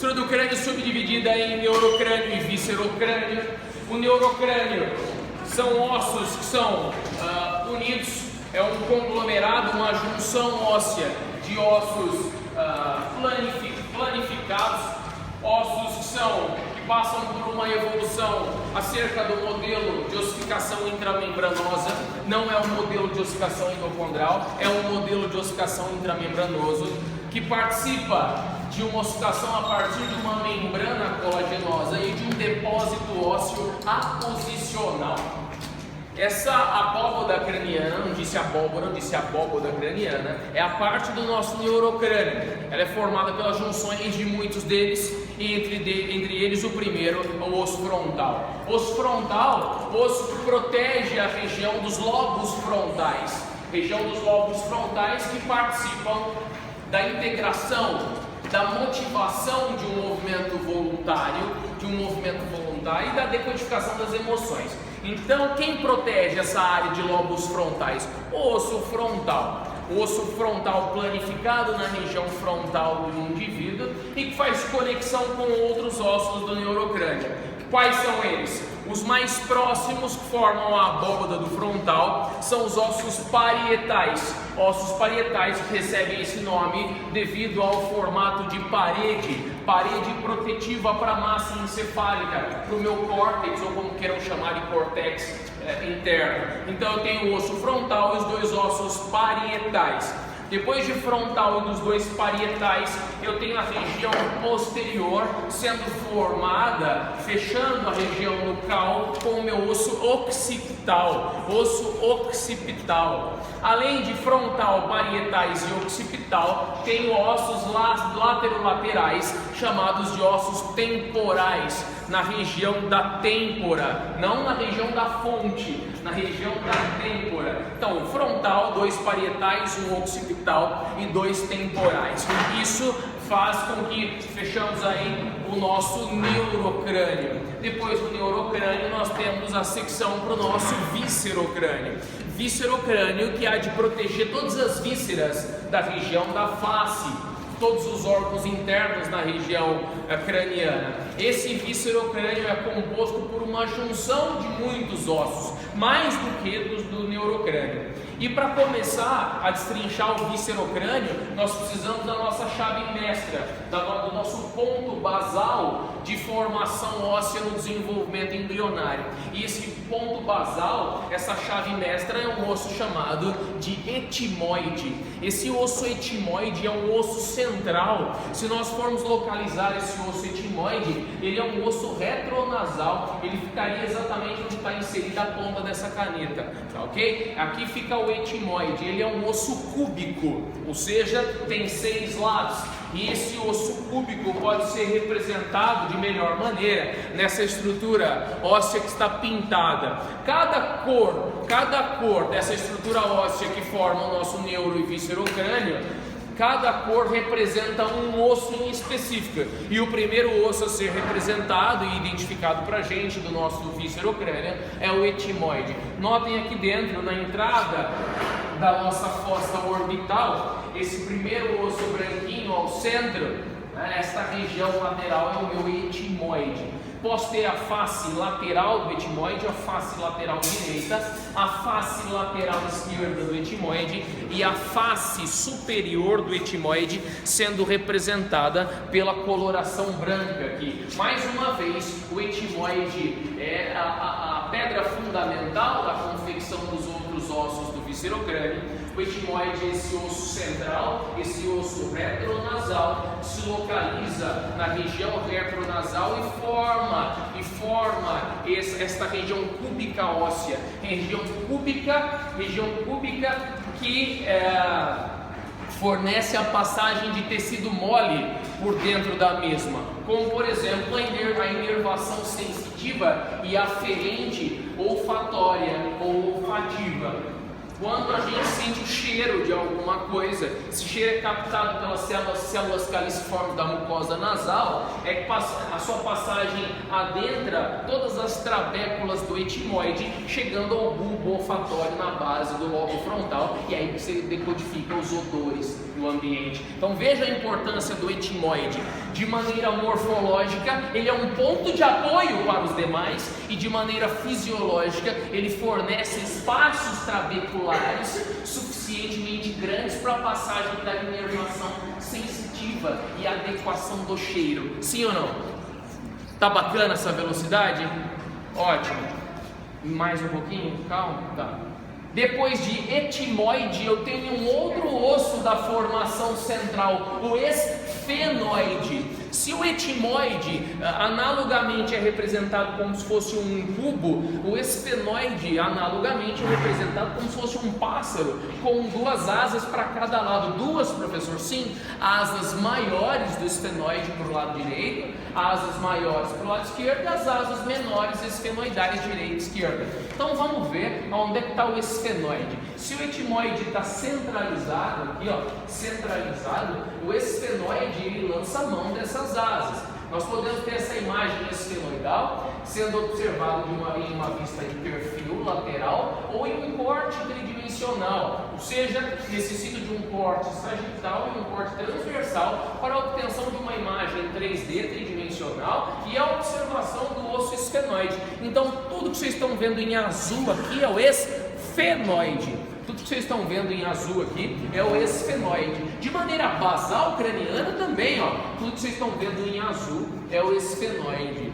estrutura do crânio subdividida em neurocrânio e viscerocrânio. O neurocrânio são ossos que são unidos, é um conglomerado, uma junção óssea de ossos planificados, ossos que passam por uma evolução acerca do modelo de ossificação intramembranosa. Não é um modelo de ossificação endocondral, é um modelo de ossificação intramembranoso que participa de uma ossificação a partir de uma membrana colagenosa e de um depósito ósseo aposicional. Essa abóboda craniana, não disse abóbora, não disse abóboda craniana, é a parte do nosso neurocrânio. Ela é formada pelas junções de muitos deles, e entre eles o primeiro é o osso frontal. Osso frontal, osso que protege a região dos lobos frontais. Região dos lobos frontais que participam da integração, da motivação de um movimento voluntário, e da decodificação das emoções. Então, quem protege essa área de lobos frontais? O osso frontal. O osso frontal planificado na região frontal do indivíduo e que faz conexão com outros ossos do neurocrânio. Quais são eles? Os mais próximos que formam a abóboda do frontal são os ossos parietais. Ossos parietais que recebem esse nome devido ao formato de parede protetiva para a massa encefálica, para o meu córtex, ou como queiram chamar de córtex interno. Então eu tenho o osso frontal e os dois ossos parietais. Depois de frontal e dos dois parietais, eu tenho a região posterior sendo formada, fechando a região nucal com o meu osso occipital. Além de frontal, parietais e occipital, tenho ossos laterolaterais, chamados de ossos temporais, na região da têmpora, não na região da fonte, na região da têmpora. Então, frontal, dois parietais, um occipital e dois temporais. Isso faz com que fechamos aí o nosso neurocrânio. Depois do neurocrânio, nós temos a secção para o nosso viscerocrânio. Viscerocrânio que há de proteger todas as vísceras da região da face, todos os órgãos internos na região craniana. Esse viscerocrânio é composto por uma junção de muitos ossos, mais do que dos do neurocrânio. E para começar a destrinchar o viscerocrânio, nós precisamos da nossa chave mestra, do nosso ponto basal de formação óssea no desenvolvimento embrionário. E esse ponto basal, essa chave mestra, é um osso chamado de etimoide. Esse osso etimoide é um osso central. Se nós formos localizar esse osso etimoide, ele é um osso retronasal. Ele ficaria exatamente onde está inserida a ponta dessa caneta, tá ok? Aqui fica o etimoide. Ele é um osso cúbico, ou seja, tem 6 lados. E esse osso cúbico pode ser representado de melhor maneira nessa estrutura óssea que está pintada. Cada cor dessa estrutura óssea que forma o nosso neuro e viscerocrânio, cada cor representa um osso em específico. E o primeiro osso a ser representado e identificado para a gente do nosso viscerocrânio é o etimoide. Notem aqui dentro, na entrada da nossa fossa orbital, esse primeiro osso branquinho ao centro, esta região lateral é o meu etimoide. Posso ter a face lateral do etimoide, a face lateral direita, a face lateral esquerda do etimoide e a face superior do etimoide sendo representada pela coloração branca aqui. Mais uma vez, o etimoide é a pedra fundamental da confecção dos outros ossos do viscerocrânio. O etimoide é esse osso central, esse osso retronasal, se localiza na região retronasal e forma esta região cúbica óssea. Região cúbica que fornece a passagem de tecido mole por dentro da mesma, como por exemplo a inervação sensitiva e aferente olfatória ou olfativa. Quando a gente sente o cheiro de alguma coisa, esse cheiro é captado pelas células caliciformes da mucosa nasal, é que a sua passagem adentra todas as trabéculas do etimoide, chegando ao bulbo olfatório na base do lobo frontal, e aí você decodifica os odores do ambiente. Então veja a importância do etimoide. De maneira morfológica, ele é um ponto de apoio para os demais, e de maneira fisiológica, ele fornece espaços trabeculares suficientemente grandes para a passagem da inervação sensitiva e adequação do cheiro. Sim ou não? Tá bacana essa velocidade? Ótimo. Mais um pouquinho? Calma. Tá. Depois de etimoide, eu tenho um outro osso da formação central, o esfenoide. Se o etimoide analogamente é representado como se fosse um cubo, o esfenoide analogamente é representado como se fosse um pássaro com duas asas para cada lado. Duas, professor? Sim, asas maiores do esfenoide para o lado direito, asas maiores para o lado esquerdo e as asas menores esfenoidais direita e esquerda. Então vamos ver onde é que está o esfenoide. Se o etimoide está centralizado aqui, ó, centralizado, o esfenoide ele lança a mão dessas asas. Nós podemos ter essa imagem esfenoidal sendo observado em uma vista de perfil lateral ou em um corte tridimensional, ou seja, necessita de um corte sagital e um corte transversal para a obtenção de uma imagem 3D tridimensional e a observação do osso esfenoide. Então tudo que vocês estão vendo em azul aqui é o esfenoide. Tudo que vocês estão vendo em azul aqui é o esfenoide. De maneira basal craniana também, ó, tudo que vocês estão vendo em azul é o esfenoide.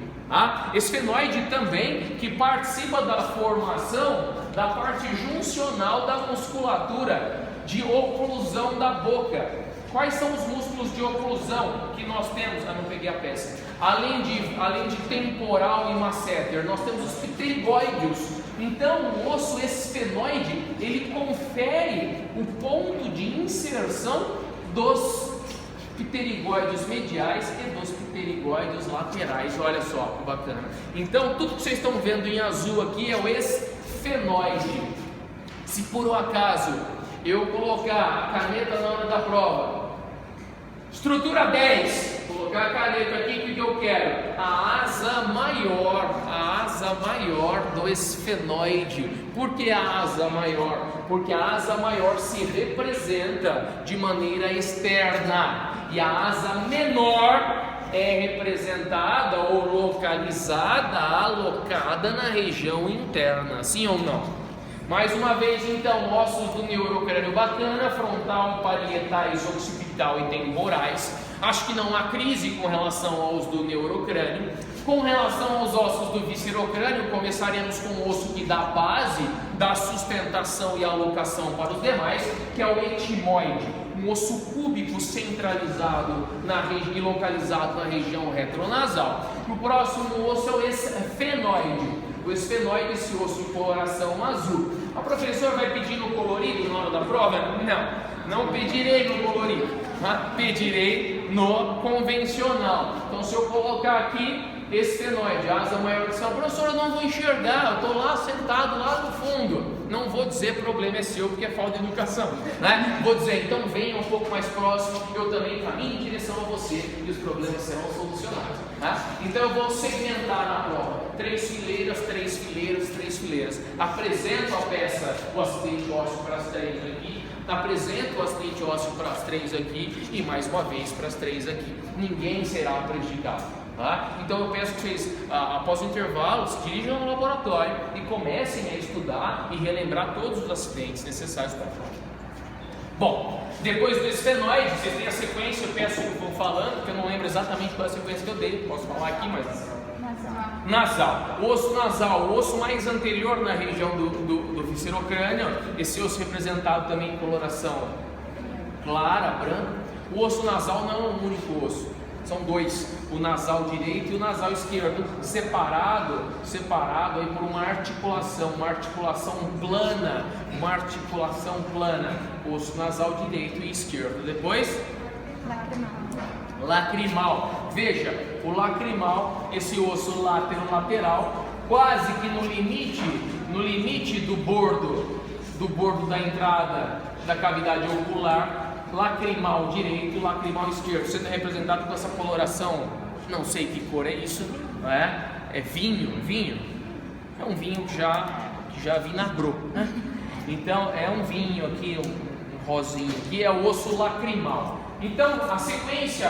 Esfenoide também que participa da formação da parte juncional da musculatura de oclusão da boca. Quais são os músculos de oclusão que nós temos? Não peguei a peça. Além de temporal e masseter, nós temos os pterigóideos. Então, o osso esfenoide, ele confere o ponto de inserção dos pterigóideos mediais e dos pterigóideos laterais. Olha só que bacana. Então, tudo que vocês estão vendo em azul aqui é o esfenoide. Se por um acaso eu colocar a caneta na hora da prova, estrutura 10, colocar a caneta aqui, o que eu quero? A asa maior do esfenoide. Por que a asa maior? Porque a asa maior se representa de maneira externa e a asa menor é representada ou localizada, alocada na região interna. Sim ou não? Mais uma vez, então, ossos do neurocrânio bacana, frontal, parietais, occipital e temporais. Acho que não há crise com relação aos do neurocrânio. Com relação aos ossos do viscerocrânio, começaremos com o osso que dá base da sustentação e alocação para os demais, que é o etimoide, um osso cúbico centralizado e localizado na região retronasal. O próximo osso é o esfenoide. O esfenoide, esse osso de coloração azul. A professora vai pedir no colorido na hora da prova? Não pedirei no colorido, pedirei no convencional. Então, se eu colocar aqui esfenoide, asa maior que céu, professor, eu não vou enxergar, eu estou lá sentado lá no fundo. Não vou dizer problema é seu, porque é falta de educação, né? Vou dizer, então venha um pouco mais próximo, eu também caminho em direção a você e os problemas serão solucionados, tá? Então eu vou segmentar na prova, 3 fileiras, 3 fileiras, 3 fileiras. Apresento a peça, o acidente ósseo para as 3 aqui, apresento o acidente ósseo para as 3 aqui e mais uma vez para as 3 aqui. Ninguém será prejudicado. Então eu peço que vocês, após o intervalo, se dirijam no laboratório e comecem a estudar e relembrar todos os acidentes necessários para a prova. Bom, depois do esfenoide, vocês têm a sequência, eu peço que vão falando, porque eu não lembro exatamente qual é a sequência que eu dei, posso falar aqui, mas... Nasal. O osso nasal, o osso mais anterior na região do viscerocrânio, esse osso representado também em coloração clara, branca. O osso nasal não é um único osso. São 2, o nasal direito e o nasal esquerdo, separado aí por uma articulação plana, osso nasal direito e esquerdo. Depois, lacrimal. Veja, o lacrimal, esse osso lateral, quase que no limite do bordo do bordo da entrada da cavidade ocular, lacrimal direito e lacrimal esquerdo. Você está representado com essa coloração, não sei que cor é isso, não é? É vinho. É um vinho que já vinagrou, né? Então é um vinho aqui, um rosinho aqui, é o osso lacrimal. Então a sequência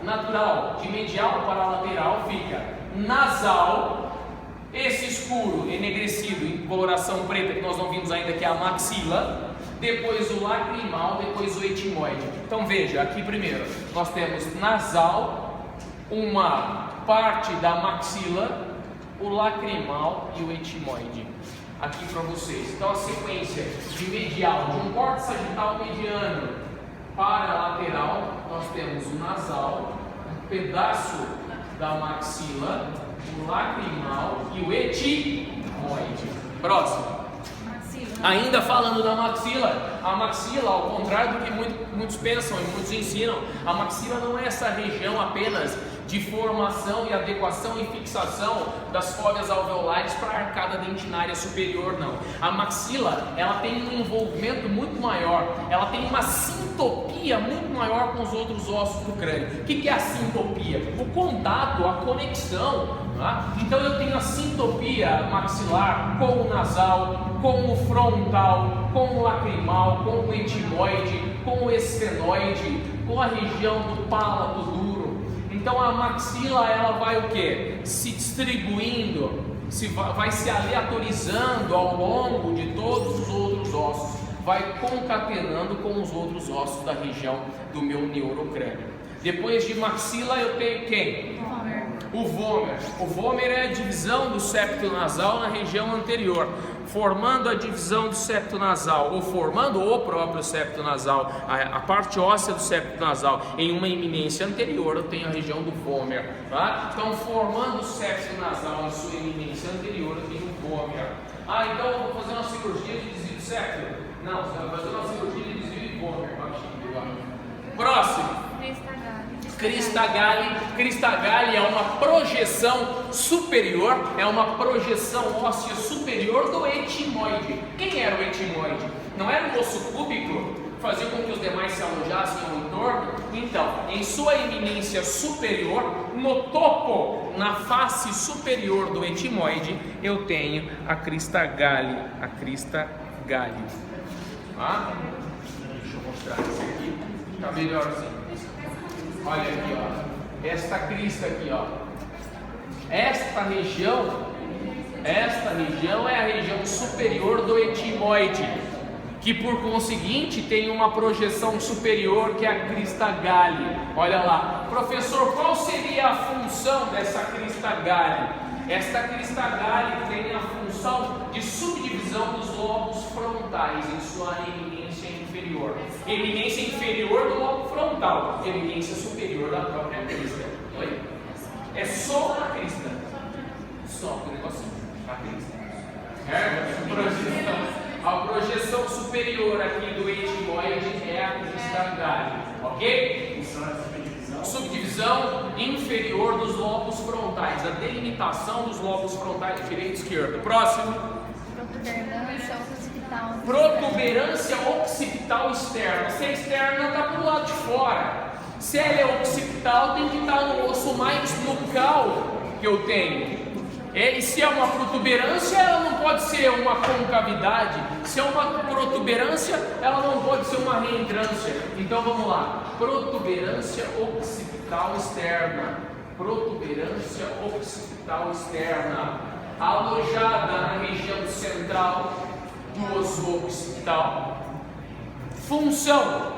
natural de medial para lateral fica nasal, esse escuro enegrecido em coloração preta que nós não vimos ainda, que é a maxila, depois o lacrimal, depois o etimoide. Então veja, aqui primeiro nós temos nasal, uma parte da maxila, o lacrimal e o etimoide. Aqui para vocês. Então a sequência de medial, de um corte sagital mediano para lateral, nós temos o nasal, um pedaço da maxila, o lacrimal e o etimoide. Próximo. Ainda falando da maxila, a maxila, ao contrário do que muitos pensam e muitos ensinam, a maxila não é essa região apenas de formação e adequação e fixação das fóveas alveolares para a arcada dentinária superior, não. A maxila, ela tem um envolvimento muito maior, ela tem uma sintopia muito maior com os outros ossos do crânio. O que é a sintopia? O contato, a conexão, tá? Então eu tenho a sintopia maxilar com o nasal, com o frontal, com o lacrimal, com o etimoide, com o esfenoide, com a região do palato duro. Então a maxila, ela vai o quê? Se distribuindo, vai se aleatorizando ao longo de todos os outros ossos, vai concatenando com os outros ossos da região do meu neurocrânio. Depois de maxila eu tenho quem? O vômer. O vômer é a divisão do septo nasal na região anterior, formando a divisão do septo nasal, ou formando o próprio septo nasal, a parte óssea do septo nasal, em uma eminência anterior, eu tenho a região do vômer, tá? Então, formando o septo nasal em sua eminência anterior, eu tenho o vômer. Então eu vou fazer uma cirurgia de desvio de septo? Não, você vai fazer uma cirurgia de desvio de vômer. Próximo. Crista galli é uma projeção superior, é uma projeção óssea superior do etimoide. Quem era o etimoide? Não era o osso cúbico que fazia com que os demais se alojassem ao entorno? Então, em sua eminência superior, no topo, na face superior do etimoide, eu tenho a crista galli. Deixa eu mostrar isso aqui, está melhor assim. Olha aqui, ó, esta crista aqui, ó, esta região é a região superior do etimoide, que por conseguinte tem uma projeção superior que é a crista galli. Olha lá, professor, qual seria a função dessa crista galli? Esta crista galli tem a função de subdivisão dos lobos frontais em sua eminência inferior. Eminência inferior do lobo frontal, eminência superior da própria crista. Oi? É só a crista. Só o negocinho. A crista. A projeção superior aqui do etimoide é a crista galli. Ok? Subdivisão inferior dos lobos frontais, a delimitação dos lobos frontais direito e esquerdo. Próximo. Protuberância occipital externa. Se é externa, está para o lado de fora. Se ela é occipital, tem que estar no osso mais nucal que eu tenho. E se é uma protuberância, ela não pode ser uma concavidade. Se é uma protuberância, ela não pode ser uma reentrância. Então vamos lá. Protuberância occipital externa. Protuberância occipital externa. Alojada na região central do osso occipital. Função: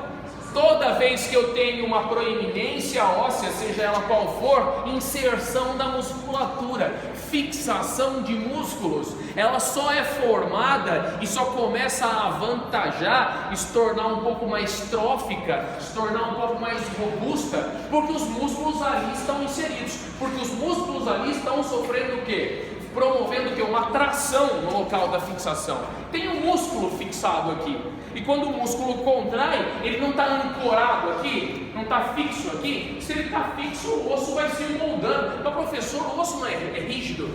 toda vez que eu tenho uma proeminência óssea, seja ela qual for, inserção da musculatura, fixação de músculos, ela só é formada e só começa a avantajar, se tornar um pouco mais trófica, se tornar um pouco mais robusta, porque os músculos ali estão inseridos, porque os músculos ali estão sofrendo o quê? Promovendo o quê? Uma tração no local da fixação. Tem um músculo fixado aqui, e quando o músculo contrai, ele não está ancorado aqui, não está fixo aqui. Se ele está fixo, o osso vai se moldando. Mas professor, o osso não é rígido?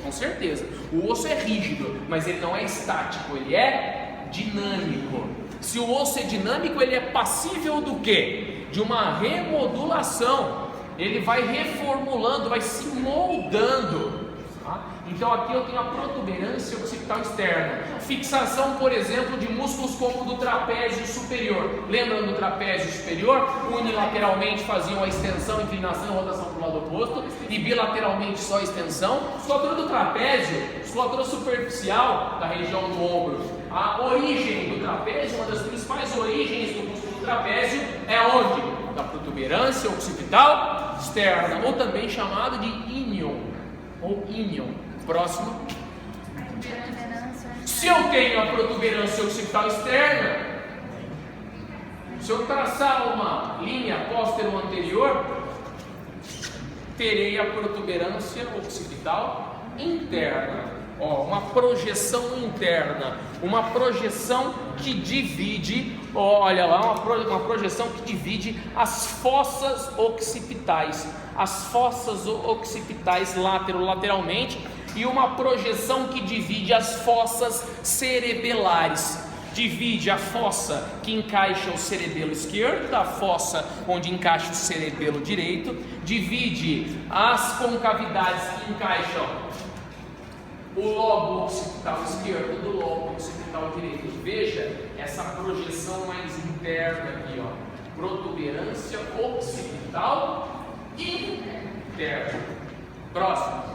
Com certeza, o osso é rígido, mas ele não é estático, ele é dinâmico. Se o osso é dinâmico, ele é passível do quê? De uma remodulação. Ele vai reformulando, vai se moldando. Tá? Então aqui eu tenho a protuberância occipital externa. Fixação, por exemplo, de músculos como o do trapézio superior. Lembram do trapézio superior? Unilateralmente faziam a extensão, inclinação e rotação para o lado oposto, e bilateralmente só a extensão. Musculatura do trapézio, musculatura superficial da região do ombro. A origem do trapézio, uma das principais origens do músculo do trapézio é onde? Da protuberância occipital externa, ou também chamado de inion, ou inion. Próximo. Se eu tenho a protuberância occipital externa, se eu traçar uma linha póstero-anterior, terei a protuberância occipital interna. Uma projeção interna, uma projeção que divide, olha lá, uma projeção que divide as fossas occipitais, lateralmente, e uma projeção que divide as fossas cerebelares. Divide a fossa que encaixa o cerebelo esquerdo da fossa onde encaixa o cerebelo direito, divide as concavidades que encaixam o lobo occipital esquerdo do lobo occipital direito. Veja essa projeção mais interna aqui, protuberância occipital interna. Próximo.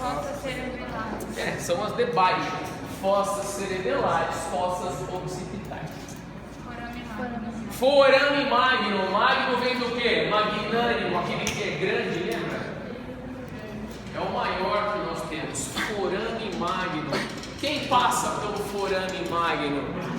Fossas cerebelares. São as de baixo. Fossas cerebelares, fossas occipitais. Forame magno. Magno vem do quê? Magnânimo, aquele que é grande, lembra? É o maior que nós temos. Forame magno. Quem passa pelo forame magno?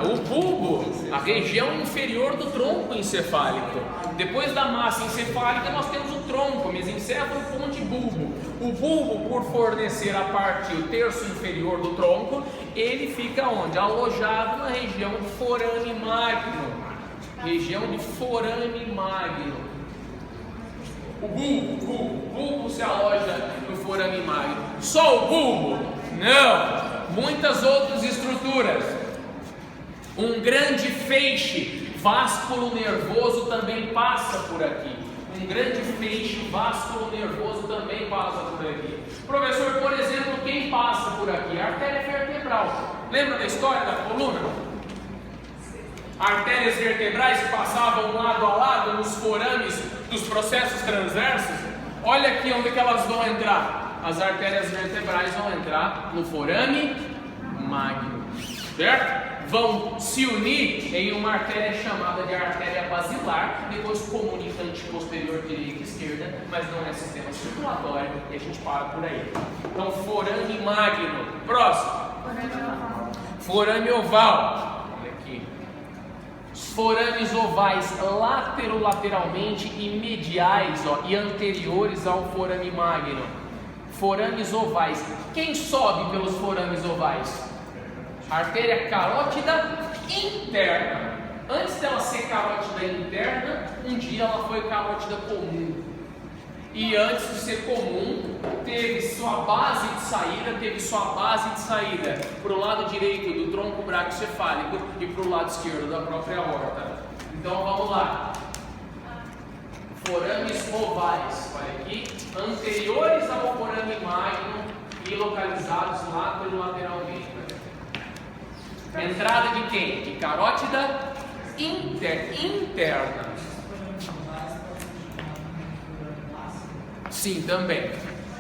O bulbo, a região inferior do tronco encefálico. Depois da massa encefálica nós temos o tronco, mesencéfalo, ponte e bulbo. O bulbo, por fornecer a parte, o terço inferior do tronco, ele fica onde? Alojado na região do forame magno. Região de forame magno. O bulbo se aloja no forame magno. Só o bulbo? Não! Muitas outras estruturas. Um grande feixe vásculo nervoso também passa por aqui. Um grande feixe vásculo nervoso também passa por aqui. Professor, por exemplo, quem passa por aqui? A artéria vertebral. Lembra da história da coluna? Artérias vertebrais que passavam lado a lado nos forames dos processos transversos. Olha aqui onde que elas vão entrar. As artérias vertebrais vão entrar no forame magno, certo? Vão se unir em uma artéria chamada de artéria basilar, depois comunicante posterior direita e esquerda, mas não é sistema circulatório, e a gente para por aí. Então, forame magno. Próximo. Forame oval. Olha aqui. Os forames ovais lateralmente e mediais, e anteriores ao forame magno. Forames ovais. Quem sobe pelos forames ovais? Artéria carótida interna. Antes dela ser carótida interna, um dia ela foi carótida comum. E antes de ser comum, teve sua base de saída para o lado direito do tronco braquiocefálico e para o lado esquerdo da própria aorta. Então vamos lá. Forames ovais, olha aqui, anteriores ao forame magno e localizados lateralmente. Entrada de quem? De carótida interna. Sim, também.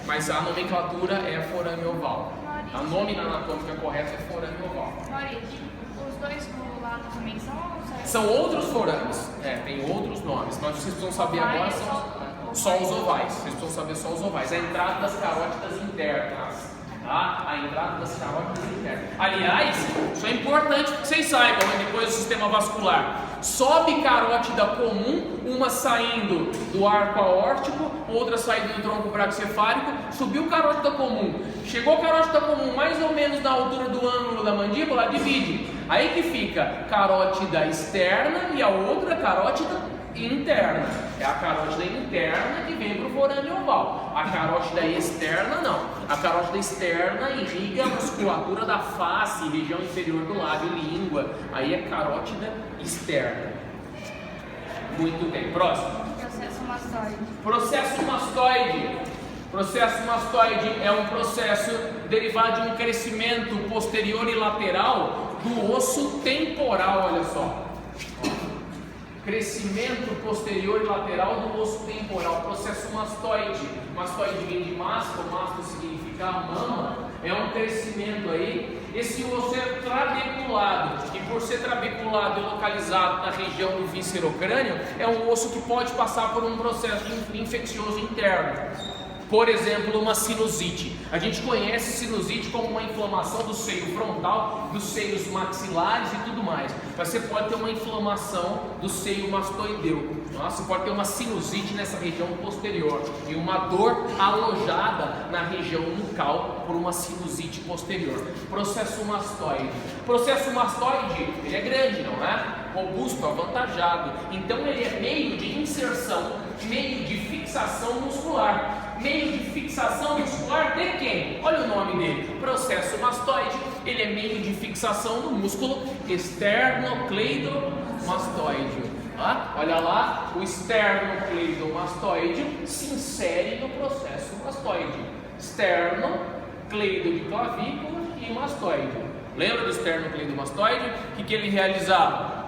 Mas a nomenclatura é forame oval. A nome anatômica correta é forame oval. Maurício, os dois do lado também são outros forames. Tem outros nomes, mas vocês precisam saber agora só os ovais. Vocês precisam saber só os ovais. A entrada das carótidas internas. Tá? A entrada das carótidas internas. Aliás, isso é importante que vocês saibam, depois do sistema vascular. Sobe carótida comum, uma saindo do arco aórtico, outra saindo do tronco braquiocefálico. Subiu carótida comum. Chegou carótida comum mais ou menos na altura do ângulo da mandíbula, divide. Aí que fica carótida externa e a outra carótida interna. É a carótida interna que vem para o forame oval. A carótida externa não. A carótida externa irriga a musculatura da face, região inferior do lábio, língua. Aí é carótida externa. Muito bem. Próximo. Processo mastoide. Processo mastoide. Processo mastoide é um processo derivado de um crescimento posterior e lateral do osso temporal, olha só. Crescimento posterior e lateral do osso temporal, processo mastoide. Mastoide vem de masto, masto significa mama, é um crescimento aí. Esse osso é trabeculado, e por ser trabeculado e localizado na região do viscerocrânio, é um osso que pode passar por um processo infeccioso interno. Por exemplo, uma sinusite. A gente conhece sinusite como uma inflamação do seio frontal, dos seios maxilares e tudo mais. Mas você pode ter uma inflamação do seio mastoideu. Você pode ter uma sinusite nessa região posterior e uma dor alojada na região nucal por uma sinusite posterior. Processo mastoide. Processo mastoide, ele é grande, não é? Robusto, avantajado. Então ele é meio de inserção, meio de fixação muscular. Meio de fixação muscular de quem? Olha o nome dele, processo mastoide. Ele é meio de fixação do músculo esternocleidomastoide. Olha lá, o esternocleidomastoide se insere no processo mastoide. Esternocleido de clavícula e mastoide. Lembra do esternocleidomastoide? O que ele realizava?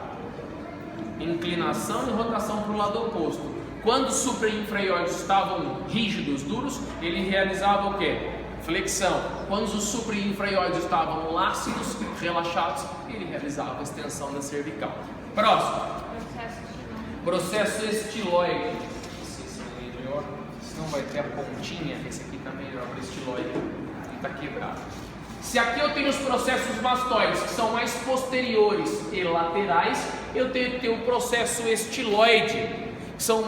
Inclinação e rotação para o lado oposto. Quando os suprainfraioides estavam rígidos, duros, ele realizava o quê? Flexão. Quando os suprainfraioides estavam lácidos, relaxados, ele realizava a extensão da cervical. Próximo. Processo estiloide. Esse é melhor, senão vai ter a pontinha. Esse aqui está melhor para estiloide, que está quebrado. Se aqui eu tenho os processos mastoides, que são mais posteriores e laterais, eu tenho que ter o processo estiloide. Eles são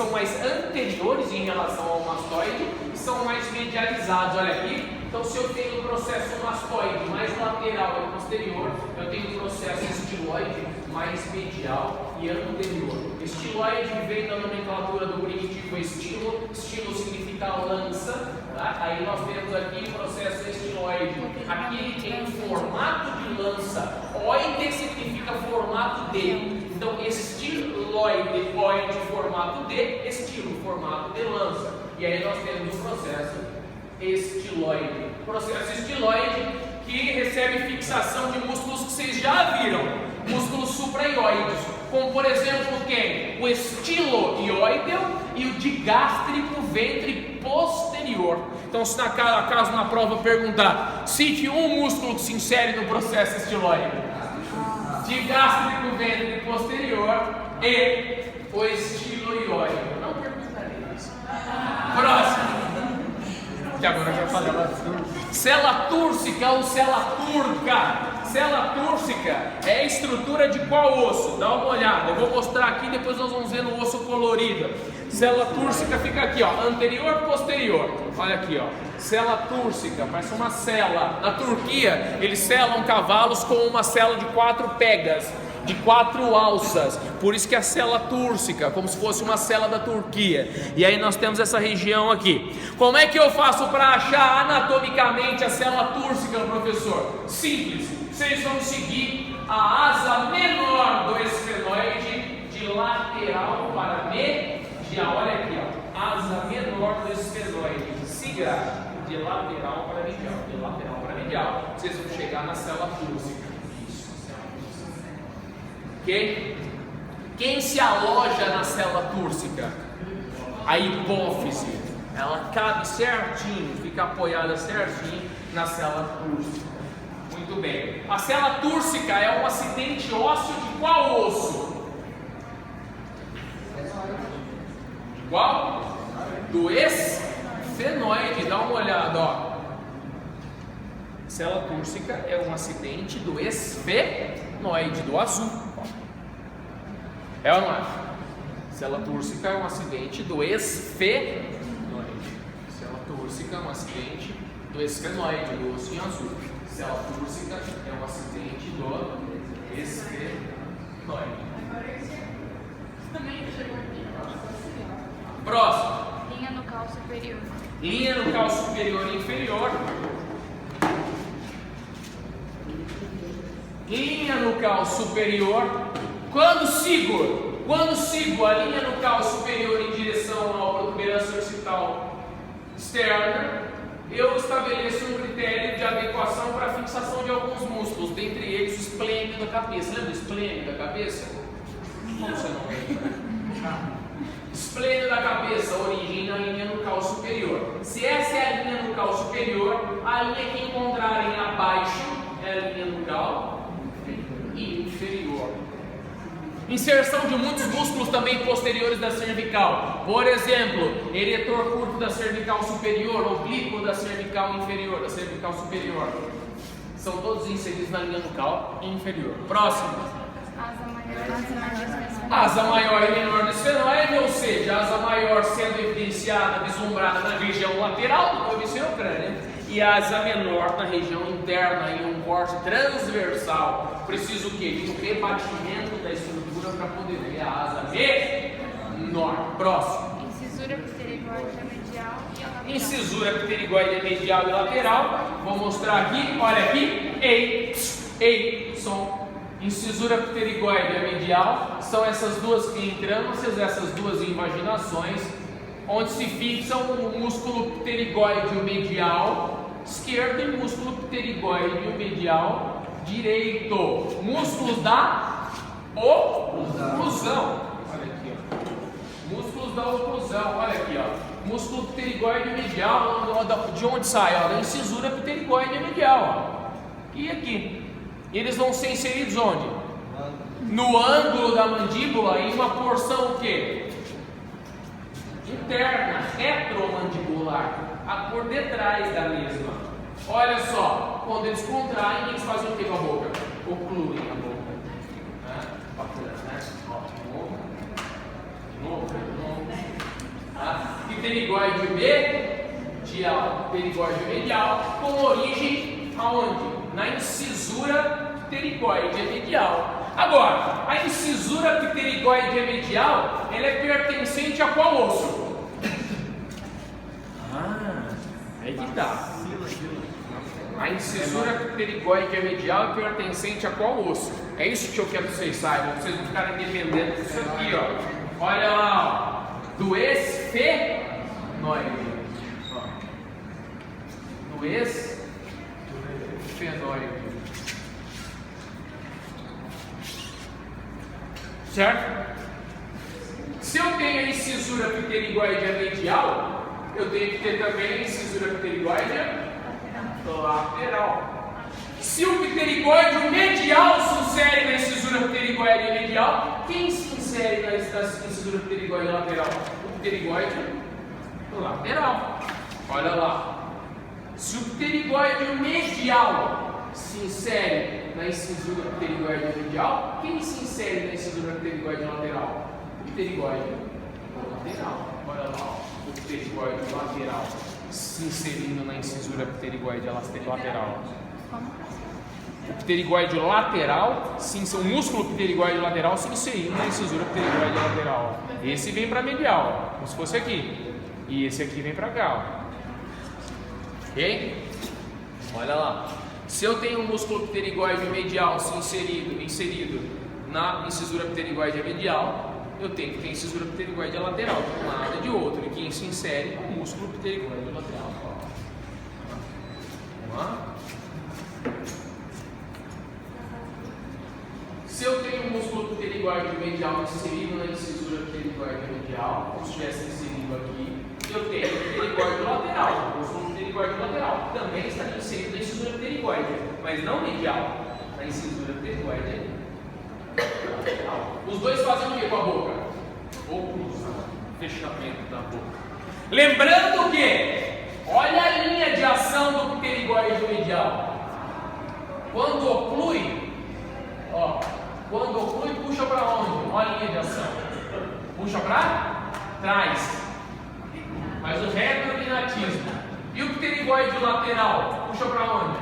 mais anteriores em relação ao mastoide e são mais medializados. Olha aqui, então se eu tenho o processo mastoide mais lateral e posterior, eu tenho o processo estiloide mais medial e anterior. Estiloide vem da nomenclatura do primitivo estilo. Estilo significa lança, tá? Aí nós temos aqui o processo estiloide. Aqui ele tem um formato de lança. Oide significa formato de. Então, estiloide, oide, formato de, estilo, formato de lança. E aí nós temos o processo estiloide. Processo estiloide que recebe fixação de músculos que vocês já viram, músculos supraioides, como por exemplo quem? O estiloioideu e o digástrico ventre posterior. Então, se acaso na prova perguntar, cite um músculo que se insere no processo estiloide. Digástrico ventre posterior e o estiloioide. Não perguntarei isso. Próximo. Que agora já falei. Célula túrcica ou célula turca. Célula túrcica é a estrutura de qual osso? Dá uma olhada. Eu vou mostrar aqui, depois nós vamos ver no osso colorido. Célula túrcica fica aqui, ó, anterior, posterior. Olha aqui, ó. Célula túrcica, parece uma cela. Na Turquia, eles selam cavalos com uma cela de 4 pegas, de 4 alças. Por isso que é a célula túrcica, como se fosse uma cela da Turquia. E aí nós temos essa região aqui. Como é que eu faço para achar anatomicamente a célula túrcica, professor? Simples. Vocês vão seguir a asa menor do esfenoide de lateral para medial. Olha aqui, ó. Asa menor do esfenoide. Siga de lateral para medial. De lateral para medial. Vocês vão chegar na célula túrcica. Isso, célula túrcica. Ok? Quem se aloja na célula túrcica? A hipófise. Ela cabe certinho, fica apoiada certinho na célula túrcica. Muito bem. A célula túrcica é um acidente ósseo de qual osso? Qual? Do esfenoide. Dá uma olhada, ó. Célula túrcica é um acidente do esfenoide, do azul. É ou não é? Célula túrcica é um acidente do esfenoide. Célula túrcica é um acidente do esfenoide, do osso em azul. Célula túrcica é um acidente do esfenoide. Próximo. Linha no cal superior. Linha no cal superior e inferior. Linha no cal superior. Quando sigo a linha no cal superior em direção à protuberância occipital externa, eu estabeleço um critério de adequação para a fixação de alguns músculos, dentre eles o esplênio da cabeça. Lembra do esplênio da cabeça? Como você não lembra? Esplênio da cabeça origina a linha no cal superior. Se essa é a linha no cal superior, a linha que encontrarem abaixo é a linha no cal inferior. Inserção de muitos músculos também posteriores da cervical. Por exemplo, eretor curto da cervical superior, oblíquo da cervical inferior, da cervical superior. São todos inseridos na linha nucal inferior. Próximo. Asa maior e menor do esfenoide, ou seja, asa maior sendo evidenciada, vislumbrada na região lateral do corbiceo crânio e asa menor na região interna em um corte transversal. Preciso o quê? De um rebatimento da estrutura para poder ver a asa menor. Próximo. Incisura pterigóide medial e lateral. Incisura pterigóide medial e lateral. Vou mostrar aqui, olha aqui. Ei, som. Incisura pterigóide medial são essas duas entrâncias, essas duas invaginações, onde se fixam o músculo pterigóide medial esquerdo e músculo pterigóide medial direito. Músculos da oclusão. Olha aqui, ó. Músculos da oclusão. Olha aqui, ó. Músculo pterigóide medial, de onde sai? Ó, da incisura pterigóide medial. Ó. E aqui. Eles vão ser inseridos onde? No ângulo da mandíbula, em uma porção o quê? Interna, retromandibular, por detrás da mesma. Olha só, quando eles contraem, eles fazem o que com a boca? Ocluem a boca. Bacana, né? De novo. Pterigóide medial. Pterigóide medial com origem aonde? Na incisura pterigóide medial. Agora, a incisura pterigóide medial, ela é pertencente a qual osso? Aí que tá. A incisura pterigóide medial é pertencente a qual osso? É isso que eu quero que vocês saibam, pra vocês não ficarem dependendo disso aqui, ó. Olha lá, ó. Do esfenoide. Do esfenoide. Certo? Se eu tenho a incisura pterigóide medial, eu tenho que ter também a incisura pterigóide lateral. Se o pterigóide medial se insere na incisura pterigóide medial, quem se insere na incisura pterigóide lateral? O pterigóide lateral. Olha lá. Se o pterigóide medial se insere na incisura pterigóide medial, quem se insere na incisura pterigóide lateral? O pterigóide lateral. Olha lá, o pterigóide lateral se inserindo na incisura pterigóide lateral. O pterigóide lateral, o músculo pterigóide lateral se inserindo na incisura pterigóide lateral. Esse vem para medial, como se fosse aqui. E esse aqui vem para cá. Ok? Olha lá. Se eu tenho um músculo pterigóide medial inserido na incisura pterigóide medial, eu tenho que ter incisura pterigóide lateral de um lado e de outro. E quem se insere é o músculo pterigóide lateral. Vamos lá? Se eu tenho um músculo pterigóide medial inserido na incisura pterigóide medial, como se estivesse inserido aqui, eu tenho pterigóide lateral, o músculo pterigóide lateral também está inserido na incisura pterigóide, mas não medial, na incisura pterigóide lateral. Os dois fazem o que com a boca? Oclusão, fechamento da boca. Lembrando que, olha a linha de ação do pterigóide medial. Quando oclui, puxa para onde? Olha a linha de ação. Puxa para trás. Faz o retrominatismo. E o pterigóide lateral? Puxa para onde?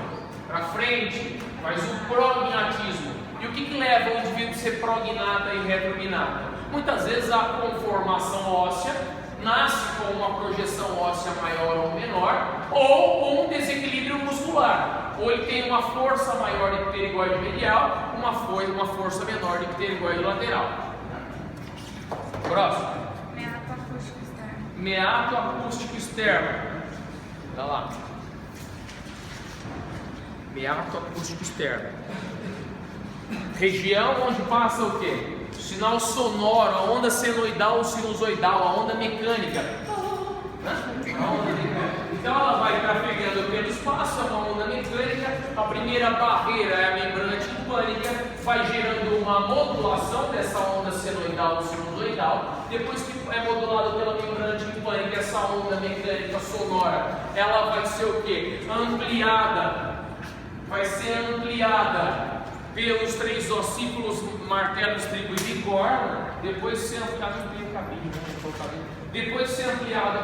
Para frente. Faz o prognatismo. E o que leva o indivíduo a ser prognata e retrognata? Muitas vezes a conformação óssea nasce com uma projeção óssea maior ou menor, ou com um desequilíbrio muscular. Ou ele tem uma força maior de pterygoide medial, uma força menor de pterygoide lateral. Próximo. Meato acústico externo. Meato acústico externo. Olha lá. Meato acústico externo. Região onde passa o quê? Sinal sonoro, a onda senoidal ou sinusoidal, a onda mecânica. Então ela vai trafegando pelo espaço, é uma onda mecânica. A primeira barreira é a membrana timpânica, vai gerando uma modulação dessa onda senoidal ou sinusoidal. Depois que é modulada pela membrana timpânica, essa onda mecânica sonora, ela vai ser o quê? Ampliada. Vai ser ampliada pelos três ossículos, martelo, estribo e bigorna, depois ser ampliada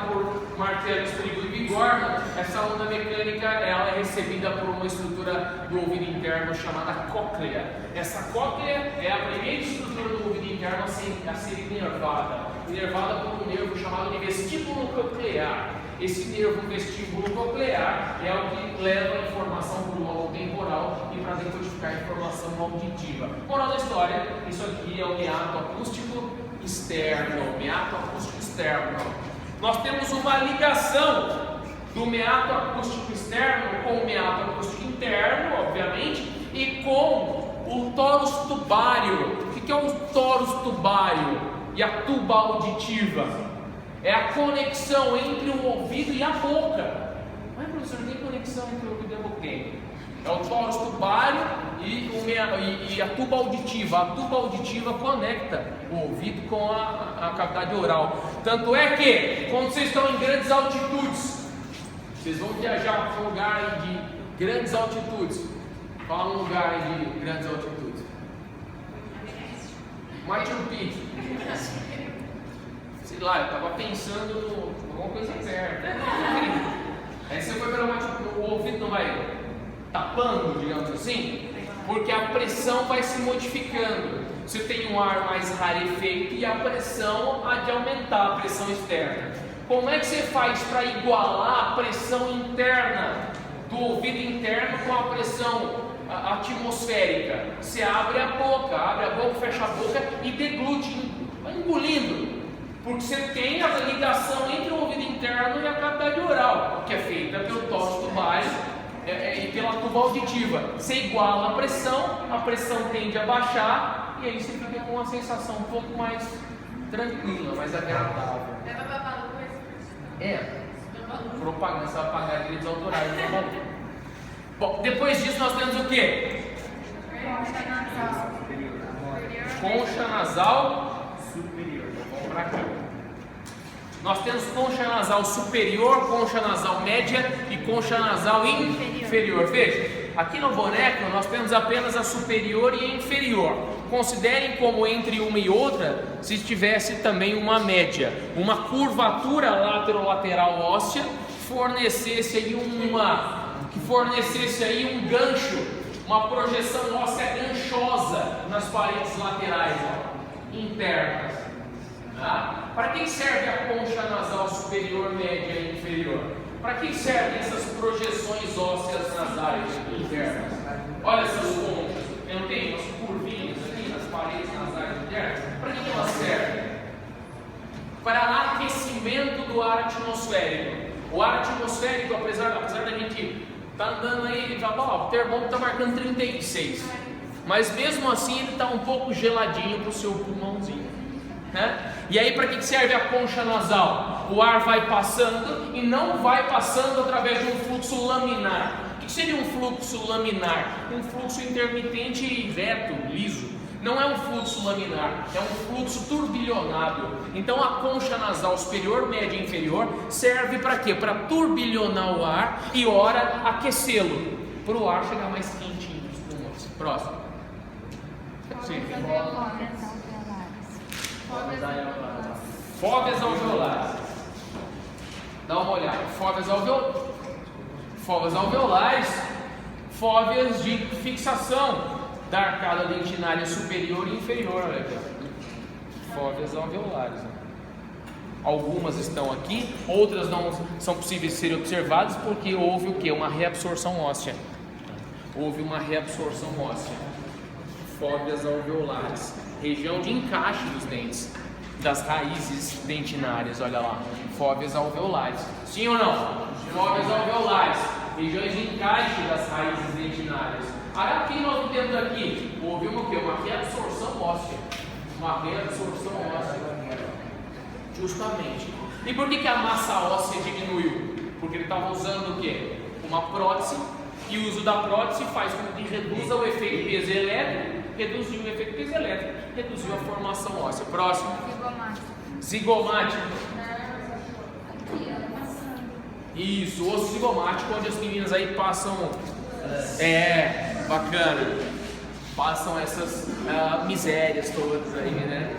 por martelo, estribo e bigorna. Essa onda mecânica ela é recebida por uma estrutura do ouvido interno chamada cóclea. Essa cóclea é a primeira estrutura do ouvido interno a ser inervada por um nervo chamado de vestíbulo coclear. Esse nervo vestíbulo coclear é o que leva a informação para o lobo temporal e para decodificar a informação auditiva. Moral da história, isso aqui é o meato acústico externo. Meato acústico externo. Nós temos uma ligação do meato acústico externo com o meato acústico interno, obviamente, e com o tórus tubário. O que é o tórus tubário e a tuba auditiva? É a conexão entre o ouvido e a boca. Mas, professor, não tem conexão entre o ouvido e a boca? É o tórus tubário e a tuba auditiva. A tuba auditiva conecta o ouvido com a cavidade oral. Tanto é que, quando vocês estão em grandes altitudes, vocês vão viajar para um lugar de grandes altitudes. Fala um lugar de grandes altitudes. Machu Picchu. Sei lá, eu estava pensando em alguma coisa perto. Aí você foi pelo Machu Picchu, o ouvido não vai tapando, digamos assim, porque a pressão vai se modificando. Você tem um ar mais rarefeito e a pressão há de aumentar, a pressão externa. Como é que você faz para igualar a pressão interna do ouvido interno com a pressão atmosférica? Você abre a boca, fecha a boca e deglute, vai engolindo. Porque você tem a ligação entre o ouvido interno e a cavidade oral, que é feita pelo tórus tubário e pela tuba auditiva. Você iguala a pressão tende a baixar e aí você fica com uma sensação um pouco mais tranquila, mais agradável. É para babar luz? Propaganda, você vai pagar direitos autorais. Bom, depois disso nós temos o quê? Concha nasal superior. Vamos para cá. Nós temos concha nasal superior, concha nasal média e concha nasal inferior. Veja, aqui no boneco nós temos apenas a superior e a inferior. Considerem como entre uma e outra se tivesse também uma média, uma curvatura laterolateral óssea fornecesse aí um gancho, uma projeção óssea ganchosa nas paredes laterais internas. Tá? Para que serve a concha nasal superior, média e inferior? Para que servem essas projeções ósseas nasais internas? Olha essas conchas, não tem umas curvinhas aqui nas paredes nasais internas? Para que elas servem? Para aquecimento do ar atmosférico. O ar atmosférico, apesar da gente estar andando aí e falar, o termômetro está marcando 36, mas mesmo assim ele está um pouco geladinho para o seu pulmãozinho. Né? E aí para que serve a concha nasal? O ar vai passando e não vai passando através de um fluxo laminar. O que seria um fluxo laminar? Um fluxo intermitente e reto, liso. Não é um fluxo laminar, é um fluxo turbilhonado. Então a concha nasal superior, média e inferior serve para quê? Para turbilhonar o ar e ora aquecê-lo, para o ar chegar mais quentinho nos pulmões. Próximo. Sim. Fóveas alveolares. Dá uma olhada. Fóveas alveolares, fóveas de fixação da arcada dentinária superior e inferior. Olha aqui. Fóveas alveolares. Né? Algumas estão aqui, outras não são possíveis de serem observadas porque houve o que? Uma reabsorção óssea. Houve uma reabsorção óssea. Fóveas alveolares, região de encaixe dos dentes, das raízes dentinárias, olha lá, fóveas alveolares. Sim ou não? Fóveas alveolares, regiões de encaixe das raízes dentinárias. Aí o que nós temos aqui? Houve o quê? Uma reabsorção óssea. Uma reabsorção óssea. Justamente. E por que a massa óssea diminuiu? Porque ele estava usando o quê? Uma prótese, e o uso da prótese faz com que reduza o efeito piezoelétrico, reduziu o efeito piezoelétrico, reduziu a formação óssea. Próximo. Zigomático. Isso, osso zigomático, onde as meninas aí passam. Bacana. Passam essas misérias todas aí, né?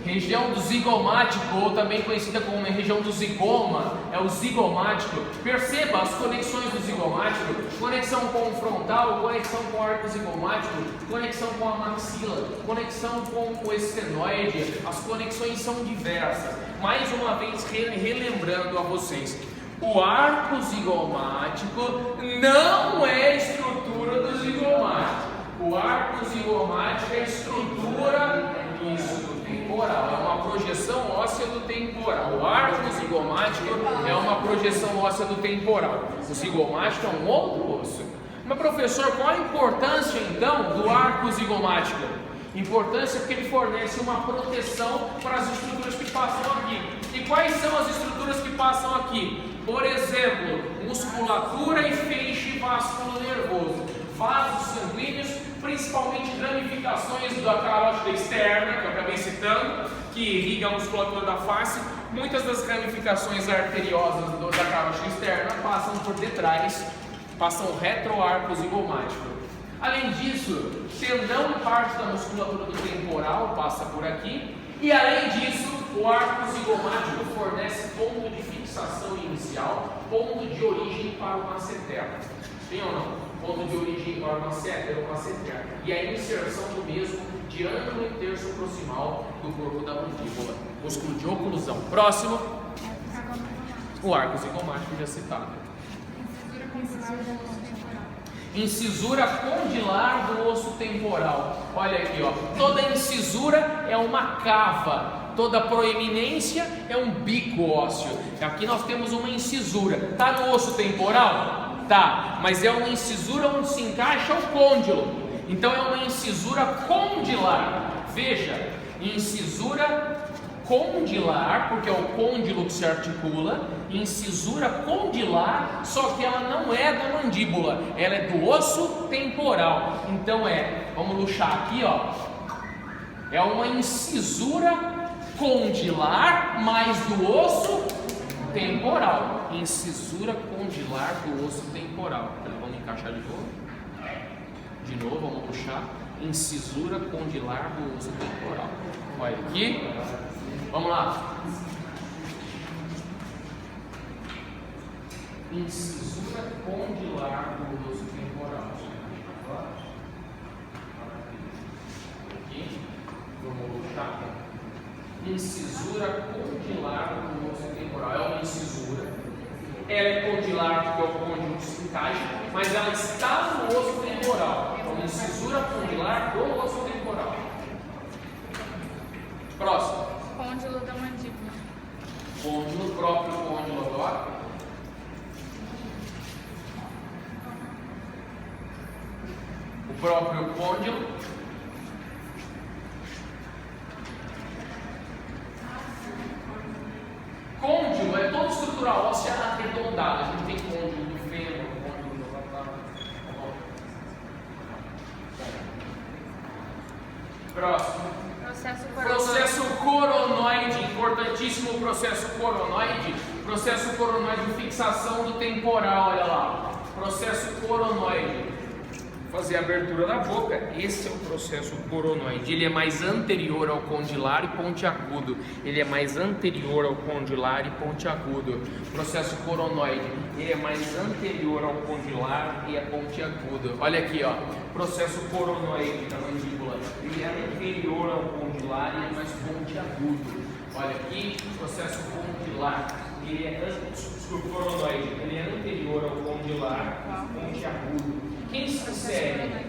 Região do zigomático, ou também conhecida como região do zigoma, é o zigomático. Perceba as conexões do zigomático: conexão com o frontal, conexão com o arco zigomático, conexão com a maxila, conexão com o estenoide. As conexões são diversas. Mais uma vez, relembrando a vocês: o arco zigomático não é estrutura do zigomático. O arco zigomático é estrutura do temporal, é uma projeção óssea do temporal. O arco zigomático é uma projeção óssea do temporal. O zigomático é um outro osso. Mas professor, qual a importância então do arco zigomático? Importância porque ele fornece uma proteção para as estruturas que passam aqui. E quais são as estruturas que passam aqui? Por exemplo, musculatura e feixe vasculo nervoso, vasos sanguíneos, principalmente ramificações da carótida externa, que eu acabei citando, que irriga a musculatura da face. Muitas das ramificações arteriosas da carótida externa passam por detrás, passam retroarco zigomático. Além disso, tendão e parte da musculatura do temporal passa por aqui. E além disso, o arco zigomático fornece ponto de fixação inicial, ponto de origem para o masseter. Sim ou não? Ponto de origem para o masseter ou masseter. E a inserção do mesmo de ângulo e terço proximal do corpo da mandíbula. Músculo de oclusão. Próximo. O arco zigomático já citado. Incisura condilar do osso temporal. Olha aqui, ó. Toda incisura é uma cava. Toda proeminência é um bico ósseo. Aqui nós temos uma incisura. Está no osso temporal? Tá. Mas é uma incisura onde se encaixa o côndilo. Então é uma incisura condilar. Veja, incisura condilar, porque é o côndilo que se articula, incisura condilar, só que ela não é da mandíbula, ela é do osso temporal. Então vamos luxar aqui, ó, é uma incisura condilar, mais do osso temporal. Incisura condilar do osso temporal. Então, vamos encaixar de novo. De novo, vamos luxar. Incisura condilar do osso temporal. Olha aqui. Vamos lá. Incisura condilar do osso temporal. Aqui. Vamos luxar. Incisura condilar do osso temporal. É uma incisura. Ela é condilar porque é o côndilo que se encaixa, mas ela está no osso temporal. Então, incisura condilar do osso temporal. Próximo. Côndilo da mandíbula. Côndilo, próprio côndilo agora. O próprio côndilo. Côndilo é toda estrutura óssea arredondada. A gente tem côndilo do fêmur, côndilo do lateral. Próximo. Processo coronoide, importantíssimo processo coronoide. Processo coronoide de fixação do temporal, olha lá. Processo coronoide. Vou fazer a abertura da boca. Esse é o processo coronoide. Ele é mais anterior ao condilar e pontiagudo. Ele é mais anterior ao condilar e pontiagudo. Processo coronoide. Ele é mais anterior ao condilar e é pontiagudo. Olha aqui, ó. Processo coronoide da mandíbula. Ele é anterior ao condilar condilar e é mais pontiagudo. Olha aqui, o processo condilar, ele é coronoide, ele é anterior ao condilar, pontiagudo. Quem se insere?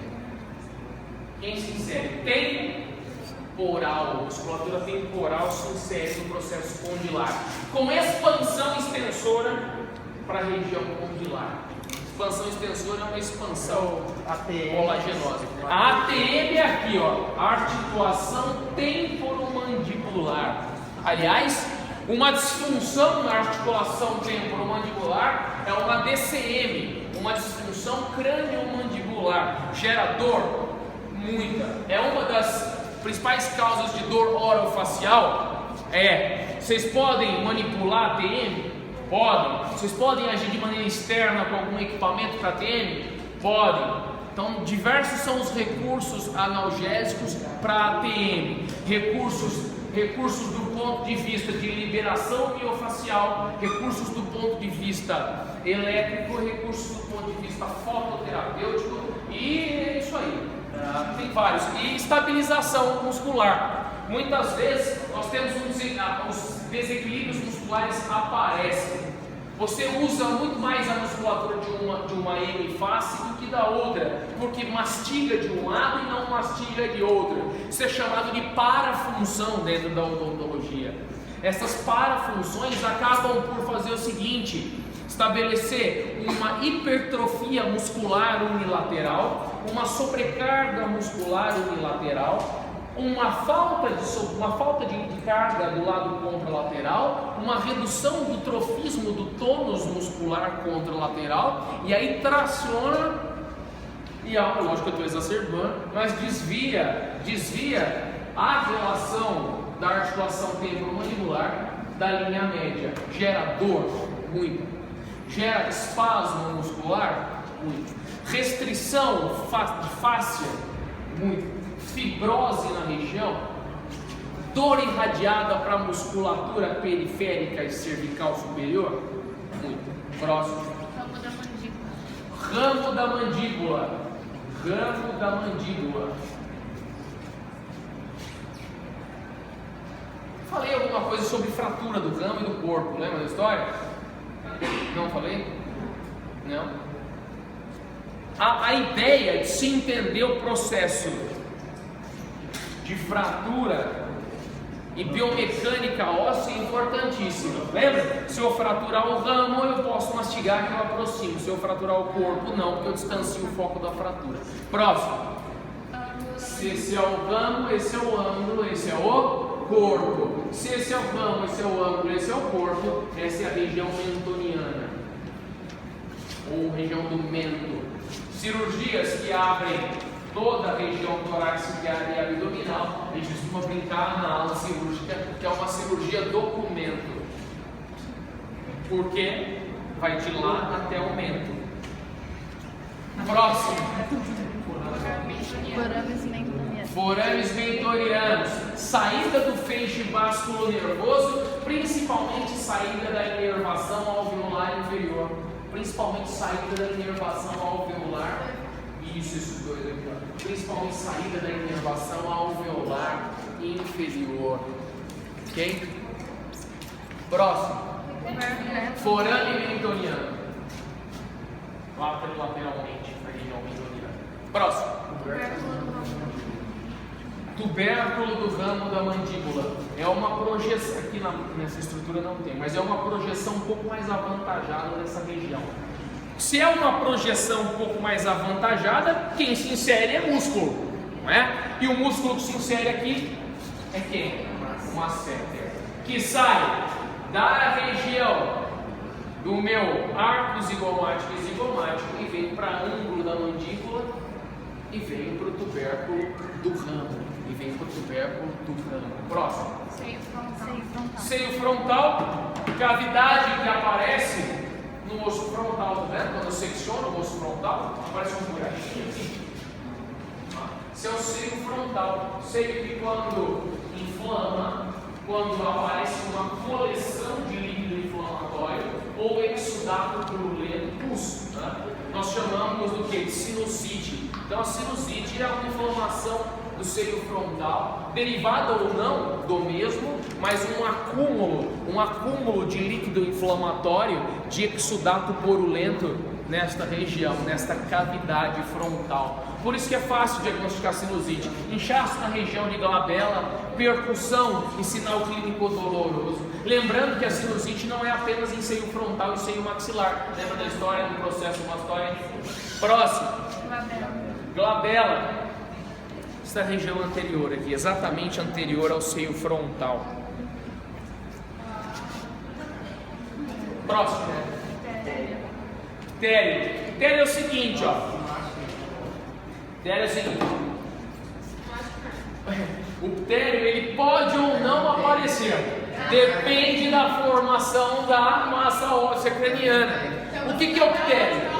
Temporal, musculatura temporal se insere no processo condilar, com expansão extensora para a região condilar. Expansão extensora é uma expansão colagenosa. A ATM é aqui, ó, articulação temporomandibular. Aliás, uma disfunção na articulação temporomandibular é uma DCM, uma disfunção crânio-mandibular. Gera dor? Muita. É uma das principais causas de dor orofacial. Vocês podem manipular a ATM? Podem. Vocês podem agir de maneira externa com algum equipamento para ATM? Podem. Então, diversos são os recursos analgésicos para a ATM. Recursos do ponto de vista de liberação miofacial, recursos do ponto de vista elétrico, recursos do ponto de vista fototerapêutico, e é isso aí. Tem vários. E estabilização muscular. Muitas vezes nós temos os desequilíbrios musculares aparecem. Você usa muito mais a musculatura de uma hemiface do que da outra, porque mastiga de um lado e não mastiga de outro. Isso é chamado de parafunção dentro da odontologia. Essas parafunções acabam por fazer o seguinte: estabelecer uma hipertrofia muscular unilateral, uma sobrecarga muscular unilateral, uma falta de carga do lado contralateral, uma redução do trofismo do tônus muscular contralateral, e aí traciona, e lógico que eu estou exacerbando, mas desvia a relação da articulação temporomandibular da linha média. Gera dor? Muito. Gera espasmo muscular? Muito. Restrição de fáscia? Muito. Fibrose na região, dor irradiada para a musculatura periférica e cervical superior? Muito. Próximo. Ramo da mandíbula. Ramo da mandíbula. Falei alguma coisa sobre fratura do ramo e do corpo, lembra da história? Não falei? Não? A ideia de se entender o processo de fratura e biomecânica óssea é importantíssima. Lembra? Se eu fraturar o ramo, eu posso mastigar que eu aproximo. Se eu fraturar o corpo, não, porque eu distancio o foco da fratura. Próximo. Se esse é o ramo, esse é o ângulo, esse é o corpo. Se esse é o ramo, esse é o ângulo, esse é o corpo, essa é a região mentoniana, ou região do mento. Cirurgias que abrem toda a região torácica e abdominal, a gente costuma brincar na aula cirúrgica que é uma cirurgia documento, porque vai de lá até o mento. Próximo. Forames mentorianos, saída do feixe básico nervoso, principalmente saída da inervação alveolar inferior, principalmente saída da inervação alveolar. Isso, esses dois aqui, ó. Principalmente saída da inervação alveolar inferior. Ok? Próximo. Forame mentoniano. Lateralmente, na região mentoniana. Próximo. Tubérculo do ramo da mandíbula. É uma projeção, aqui nessa estrutura não tem, mas é uma projeção um pouco mais avantajada nessa região. Se é uma projeção um pouco mais avantajada, quem se insere é músculo, não é? E o músculo que se insere aqui é quem? O masseter, que sai da região do meu arco zigomático e zigomático e vem para ângulo da mandíbula e vem para o tubérculo do ramo. E vem para o tubérculo do ramo. Próximo. Seio frontal, cavidade que aparece no osso frontal, tá vendo? Quando eu secciono o osso frontal, aparece um buraquinho aqui. Esse é o seio frontal. Seio que quando inflama, quando aparece uma coleção de líquido inflamatório ou exudato purulento pus, né? Nós chamamos do que? De sinusite. Então a sinusite é uma inflamação do seio frontal, derivada ou não do mesmo, mas um acúmulo de líquido inflamatório de exudato porulento nesta região, nesta cavidade frontal. Por isso que é fácil diagnosticar sinusite. Inchaço na região de glabela, percussão e sinal clínico doloroso. Lembrando que a sinusite não é apenas em seio frontal e seio maxilar. Lembra da história do processo mastóide? Próximo. Glabela. Esta região anterior aqui, exatamente anterior ao seio frontal. Próximo. Ptério. Ptério é o seguinte, ó. Ptério é o seguinte. O ptério, ele pode ou não aparecer. Depende da formação da massa óssea craniana. O que é o ptério?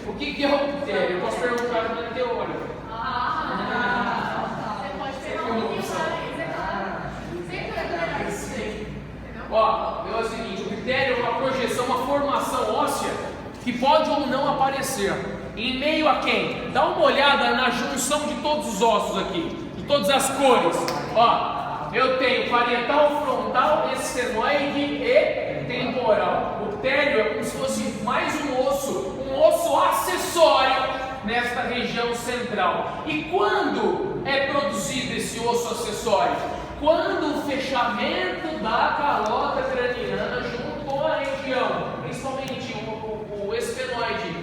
O que é o ptério? Eu posso perguntar no teórico. Ó, é o seguinte, o ptério é uma projeção, uma formação óssea que pode ou não aparecer. Em meio a quem? Dá uma olhada na junção de todos os ossos aqui, de todas as cores. Ó, eu tenho parietal, frontal, esfenoide e temporal. O ptério é como se fosse mais um osso acessório nesta região central. E quando é produzido esse osso acessório? Quando o fechamento da calota craniana junto com a região, principalmente o esfenoide,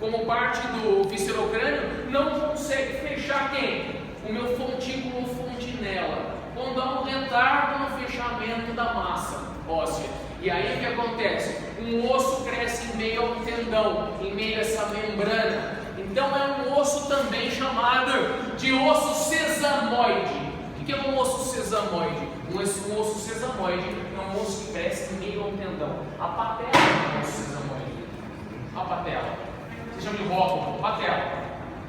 como parte do viscerocrânio, não consegue fechar quem? O meu fontículo ou fontinela. Quando há um retardo no fechamento da massa óssea. E aí o que acontece? Um osso cresce em meio ao tendão, em meio a essa membrana. Então é um osso também chamado de osso sesamoide. O que é um osso sesamoide? Um osso sesamoide é um osso que cresce em meio ao tendão. A patela é um osso sesamoide. A patela. Você chama de rótulo, patela.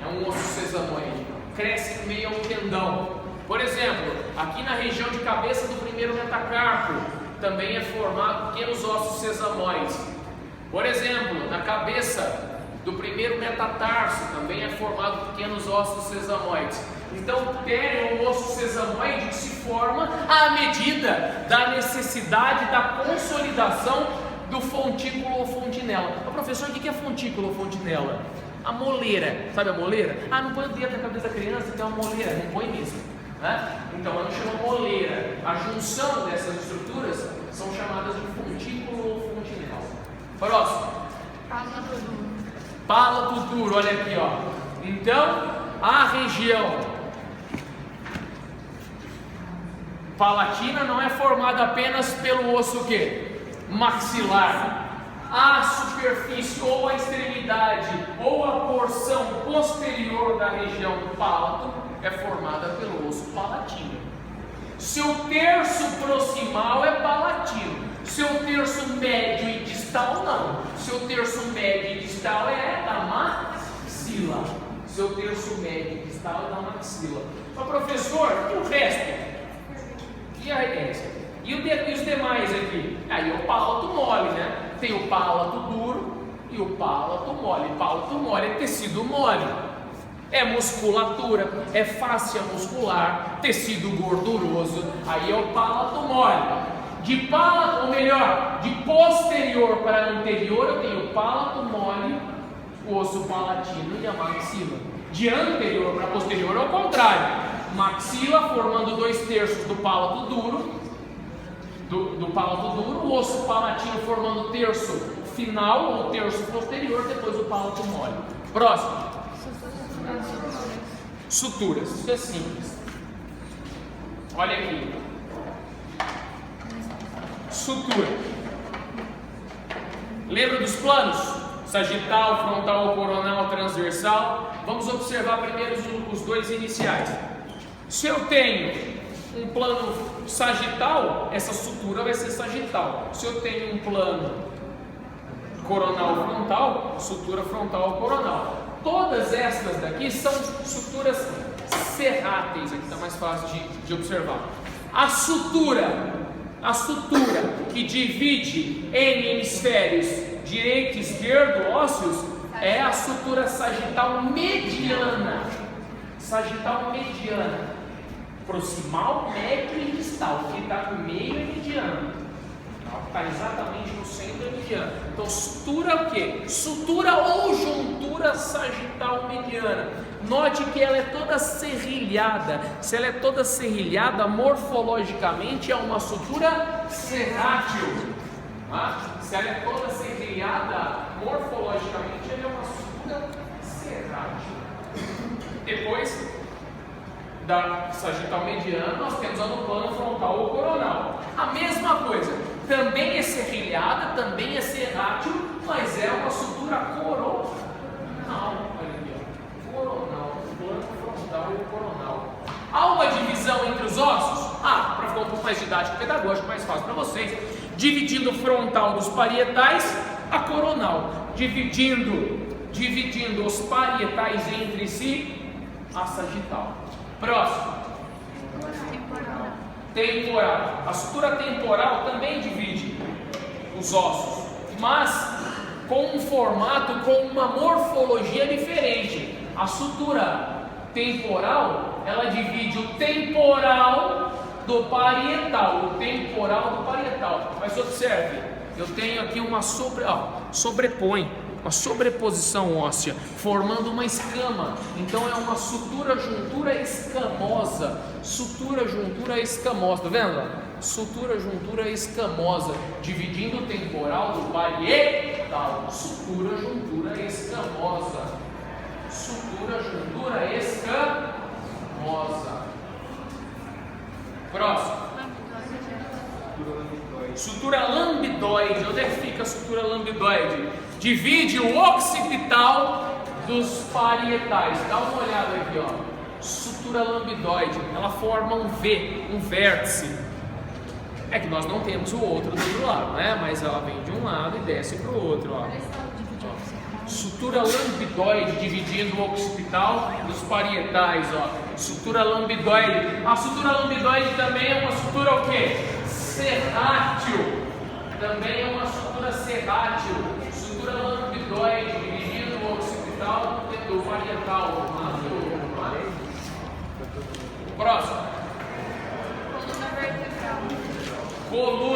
É um osso sesamoide. Cresce em meio ao tendão. Por exemplo, aqui na região de cabeça do primeiro metacarpo, também é formado pequenos ossos sesamoides. Por exemplo, na cabeça do primeiro metatarso, também é formado pequenos ossos sesamoides. Então, o ptério é um osso sesamoide que se forma à medida da necessidade da consolidação do fontículo ou fontinela. Ô, professor, o que é fontículo ou fontinela? A moleira, sabe a moleira? Ah, não põe o dedo na cabeça da criança, tem uma moleira, não põe mesmo. Né? Então, ela chama moleira. A junção dessas estruturas são chamadas de fontículo ou fontinela. Próximo. Palato duro, olha aqui, ó. Então, a região palatina não é formada apenas pelo osso o quê? Maxilar. A superfície ou a extremidade ou a porção posterior da região do palato é formada pelo osso palatino. Seu terço proximal é palatino. Seu terço médio e distal não. Seu terço médio e distal é da maxila. Seu terço médio e distal é da maxila. Mas professor, e o resto? E a referência? E os demais aqui? Aí o palato mole, né? Tem o palato duro e o palato mole. Palato mole é tecido mole. É musculatura, é fáscia muscular, tecido gorduroso. Aí é o palato mole. De palato, ou melhor, de posterior para anterior, eu tenho o palato mole, o osso palatino e a maxila. De anterior para posterior, ao contrário. Maxila formando 2/3 do palato duro, do palato duro, o osso palatino formando o terço final ou terço posterior, depois o palato mole. Próximo. Suturas. Isso é simples. Olha aqui. Sutura. Lembra dos planos? Sagital, frontal, coronal, transversal. Vamos observar primeiro os dois iniciais. Se eu tenho um plano sagital, essa sutura vai ser sagital. Se eu tenho um plano coronal frontal, sutura frontal coronal. Todas estas daqui são suturas serráteis, aqui está mais fácil de observar. A sutura que divide em hemisférios direito e esquerdo ósseos é a sutura sagital mediana. sagital mediana, proximal, médio e distal. O que está no meio é mediano. Está exatamente no centro é mediano. Então, sutura é o quê? Sutura ou juntura sagital mediana. Note que ela é toda serrilhada. Se ela é toda serrilhada, morfologicamente é uma sutura serrátil. Se ela é toda serrilhada, morfologicamente ela é uma sutura serrátil. Depois da sagital mediana, nós temos a no plano frontal ou coronal. A mesma coisa, também é serrilhada, também é serrátil, mas é uma sutura coronal. Olha aqui, ó. Coronal, plano frontal ou coronal. Há uma divisão entre os ossos? Para ficar um pouco mais didático, pedagógico, mais fácil para vocês. Dividindo o frontal dos parietais, a coronal. Dividindo os parietais entre si, a sagital. Próximo. Temporal. A sutura temporal também divide os ossos, mas com um formato, com uma morfologia diferente. A sutura temporal, ela divide o temporal do parietal. O temporal do parietal. Mas observe, eu tenho aqui uma uma sobreposição óssea, formando uma escama. Então é uma sutura-juntura escamosa. Sutura-juntura escamosa, tá vendo? Sutura-juntura escamosa, dividindo o temporal do parietal. Sutura-juntura escamosa. Sutura-juntura escamosa. Próximo. Sutura lambidoide. Onde é que fica a sutura lambidoide? Divide o occipital dos parietais. Dá uma olhada aqui, ó. Sutura lambidoide. Ela forma um V, um vértice. É que nós não temos o outro do outro lado, né? Mas ela vem de um lado e desce para o outro, ó. Sutura lambidoide, dividindo o occipital dos parietais, ó. Sutura lambidoide. A sutura lambidoide também é uma sutura o quê? Serrátil. Também é uma sutura serrátil. Sutura lambidoide, dividindo o occipital do parietal. Próximo. Coluna vertebral. Coluna